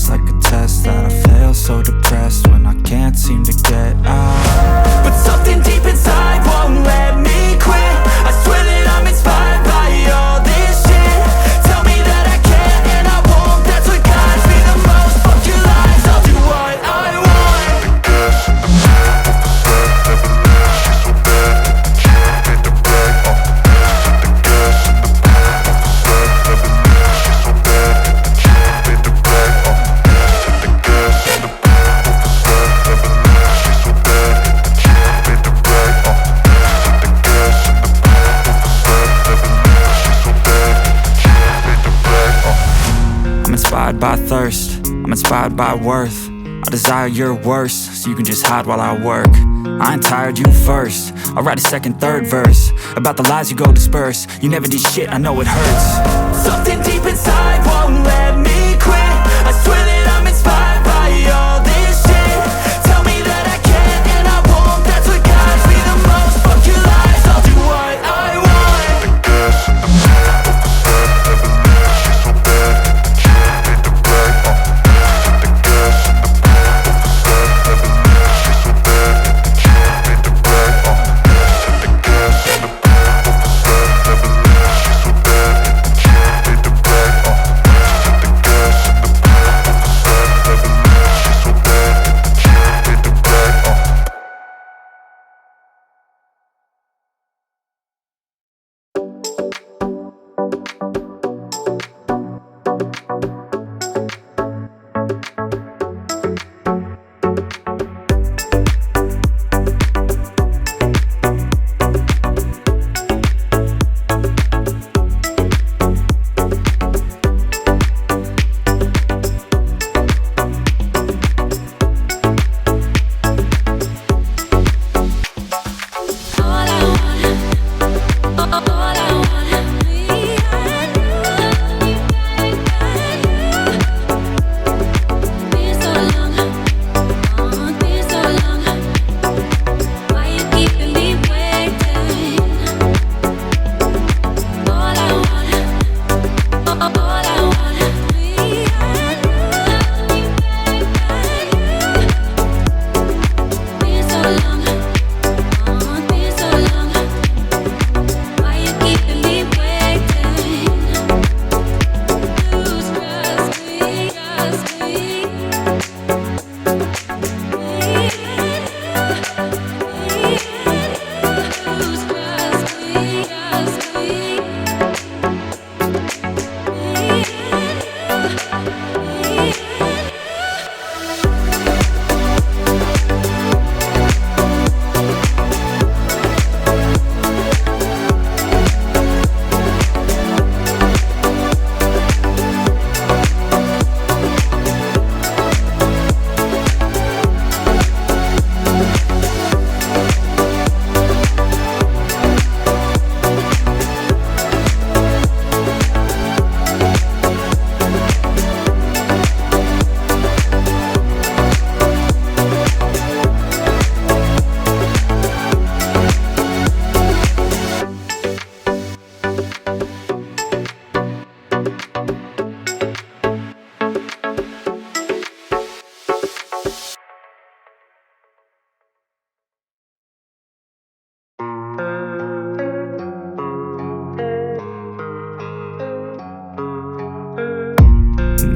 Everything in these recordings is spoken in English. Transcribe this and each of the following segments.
feels like a test that I fail, so depressed when I can't seem to get out. But something deep inside won't let me quit. I swear that I'm inspired by all this shit. Tell me that I can and I won't, that's what guides me the most. Fuck your lies, I'll do what I want. I'm inspired by thirst, I'm inspired by worth. I desire your worst, so you can just hide while I work. I ain't tired, you first. I'll write a second, third verse about the lies you go disperse. You never did shit, I know it hurts. Something deep inside won't let me quit. I swear that I'm inspired by all this shit. Tell me that I can and I won't, that's what guides me the most. Fuck your lies, I'll do what I want.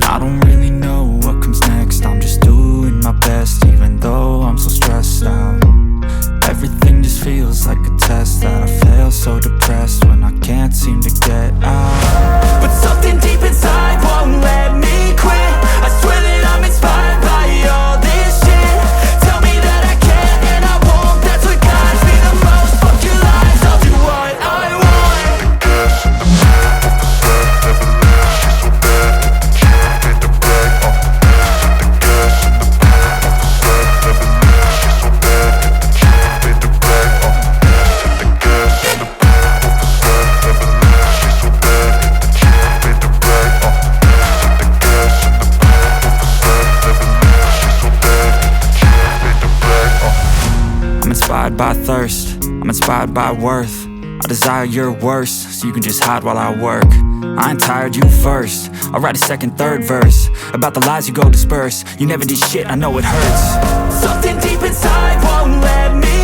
I don't really know what comes next. I'm just doing my best, even though I'm so stressed out. Everything just feels like a test that I fail, so depressed when I can't seem to get out. But something deep inside won't let me quit. I swear that I'm inspired by all this shit. Tell me that I can and I won't, that's what guides me the most. Fuck your lies, I'll do what I want. Inspired by thirst, I'm inspired by worth. I desire your worst, so you can just hide while I work. I ain't tired, you first. I'll write a second, third verse about the lies you go disperse. You never did shit, I know it hurts. Something deep inside won't let me